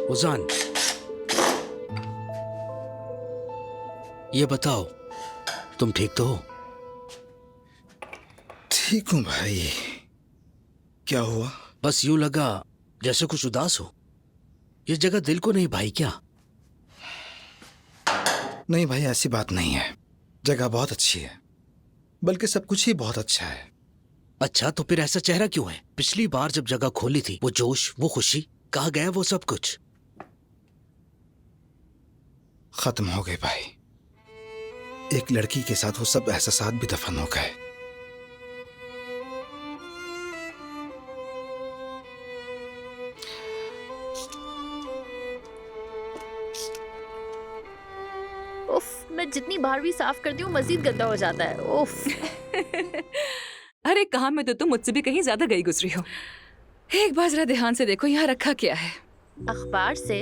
उजान, ये बताओ तुम ठीक तो हो? ठीक हूँ भाई। क्या हुआ? बस यूं लगा जैसे कुछ उदास हो। ये जगह दिल को नहीं भाई क्या? नहीं भाई, ऐसी बात नहीं है। जगह बहुत अच्छी है, बल्कि सब कुछ ही बहुत अच्छा है। अच्छा तो फिर ऐसा चेहरा क्यों है? पिछली बार जब जगह खोली थी, वो जोश, वो खुशी, कहाँ गया वो सब कुछ? खत्म हो गए भाई। एक लड़की के साथ वो सब एहसास भी दफन हो गए। उफ, मैं जितनी बार भी साफ करती हूँ मजीद गंदा हो जाता है। उफ। अरे काम में तो तुम मुझसे भी कहीं ज्यादा गई गुजरी हो। एक बार जरा ध्यान से देखो यहाँ रखा क्या है। अखबार से?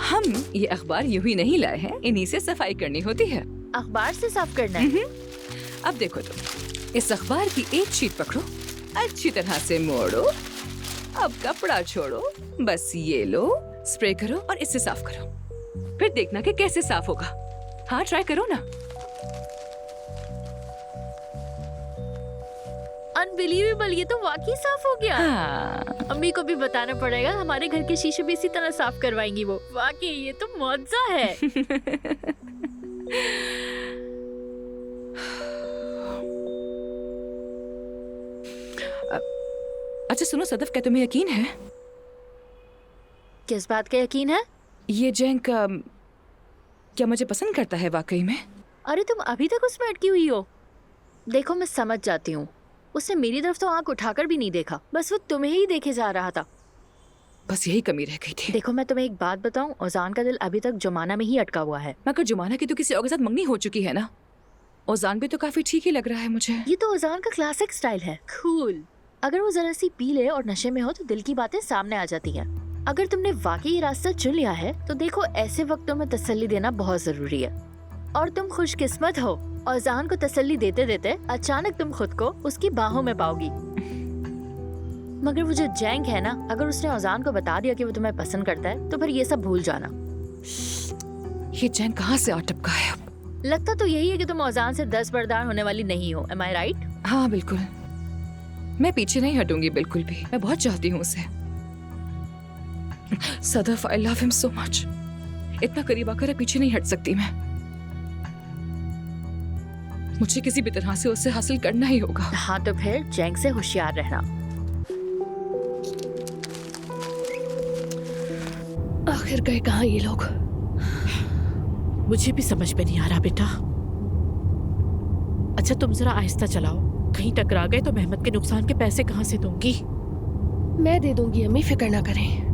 हम ये अखबार यूं ही नहीं लाए हैं, इन्हीं से सफाई करनी होती है। अखबार से साफ करना है? अब देखो तुम, इस अखबार की एक शीट पकड़ो, अच्छी तरह से मोड़ो, अब कपड़ा छोड़ो, बस ये लो, स्प्रे करो और इससे साफ करो। फिर देखना कि कैसे साफ होगा। हाँ, ट्राई करो ना। अनबिलीवेबल, ये तो वाकई साफ हो गया। हाँ। अम्मी को भी बताना पड़ेगा, हमारे घर के शीशे भी इसी तरह साफ करवाएंगी वो। वाकई ये तो मौजज़ा है। अच्छा सुनो सदफ, क्या तुम्हें यकीन है? किस बात का यकीन है? ये जैंक क्या मुझे पसंद करता है वाकई में? अरे तुम अभी तक उसमें अटकी हुई हो। देखो मैं समझ जाती हूँ, उसने मेरी तरफ तो आंख उठाकर भी नहीं देखा, बस वो तुम्हें ही देखे जा रहा था। बस यही कमी रह गई थी। देखो मैं तुम्हें एक बात बताऊं, ओजान का दिल अभी तक जुमाना में ही अटका हुआ है। मगर जुमाना की तो किसी और के साथ मंगनी हो चुकी है ना। ओजान भी तो काफी ठीक ही लग रहा है मुझे। ये तो ओजान का क्लासिक स्टाइल है, कूल। अगर वो जरा सी पी ले और नशे में हो तो दिल की बातें सामने आ जाती हैं। अगर तुमने वाकई ये रास्ता चुन लिया है तो देखो, ऐसे वक्तों में तसल्ली देना बहुत जरूरी है। और तुम खुशकिस्मत हो, ओजान को तसल्ली देते देते अचानक तुम खुद को उसकी बाहों में पाओगी। मगर वो जो जैंक है ना, अगर उसने ओजान को बता दिया कि वो तुम्हें पसंद करता है तो फिर ये सब भूल जाना। ये जैंक कहाँ से आ टपका है अब? लगता तो यही है कि तुम ओजान से दस्तबरदार होने वाली नहीं हो। एम आई राइट? हाँ बिल्कुल, मैं पीछे नहीं हटूंगी बिल्कुल भी। मैं बहुत चाहती हूँ उसे। Sadaf, I love him so much. इतना करीब आकर पीछे नहीं हट सकती मैं। मुझे किसी भी तरह से उससे हासिल करना ही होगा। हाँ तो फिर जैंक से होशियार रहना। आखिर गए कहाँ ये लोग? मुझे भी समझ में नहीं आ रहा बेटा। अच्छा तुम जरा आहिस्ता चलाओ, कहीं टकरा गए तो मेहमत के नुकसान के पैसे कहाँ से दूंगी? मैं दे दूंगी अम्मी, फिक्र ना करें।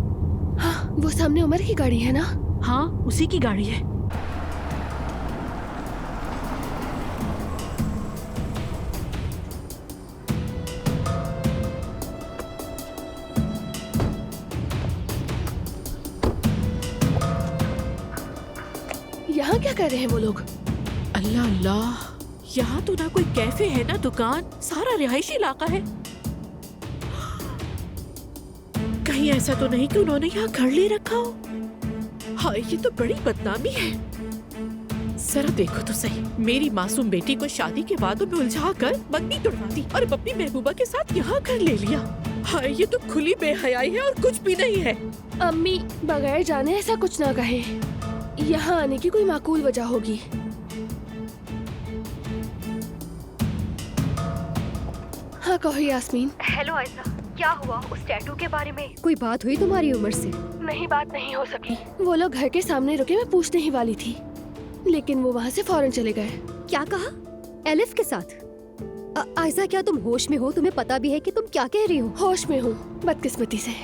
हाँ, वो सामने उमर की गाड़ी है ना? हाँ उसी की गाड़ी है। यहाँ क्या कर रहे हैं वो लोग? अल्लाह अल्लाह, यहाँ तो ना कोई कैफे है ना दुकान, सारा रिहायशी इलाका है। कहीं ऐसा तो नहीं कि उन्होंने यहाँ घर ले रखा हो? हाय ये तो बड़ी बदनामी है। जरा देखो तो सही, मेरी मासूम बेटी को शादी के वादों में उलझा कर मंगनी तुड़वा दी और अपनी महबूबा के साथ यहाँ घर ले लिया। हाय ये तो खुली बेहयाई है और कुछ भी नहीं है। अम्मी बगैर जाने ऐसा कुछ ना कहें, यहाँ आने की कोई माकूल वजह होगी। हाँ कहो यास्मीन। हेलो आयशा, क्या हुआ उस टैटू के बारे में? कोई बात हुई तुम्हारी उम्र से? नहीं, बात नहीं हो सकी। वो लोग घर के सामने रुके, मैं पूछने ही वाली थी, लेकिन वो वहाँ से फौरन चले गए। क्या कहा? एलिफ के साथ? आयशा क्या तुम होश में हो? तुम्हें पता भी है कि तुम क्या कह रही हो? होश में हूँ, बदकिस्मती से।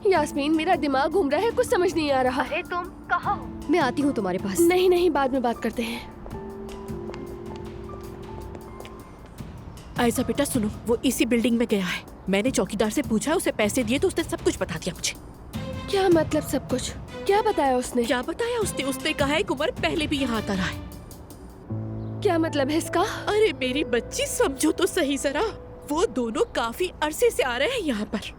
यास्मीन मेरा दिमाग घूम रहा है, कुछ समझ नहीं आ रहा। अरे तुम कहाँ हो? मैं आती हूँ तुम्हारे पास। नहीं नहीं, बाद में बात करते हैं। आयशा बेटा सुनो, वो इसी बिल्डिंग में गया है। मैंने चौकीदार से पूछा, उसे पैसे दिए तो उसने सब कुछ बता दिया मुझे। क्या मतलब सब कुछ? क्या बताया उसने? क्या बताया उसने? उसने कहा है कि उमर पहले भी यहाँ आता रहा है। क्या मतलब है इसका? अरे मेरी बच्ची समझो तो सही जरा, वो दोनों काफी अरसे से आ रहे हैं यहाँ पर।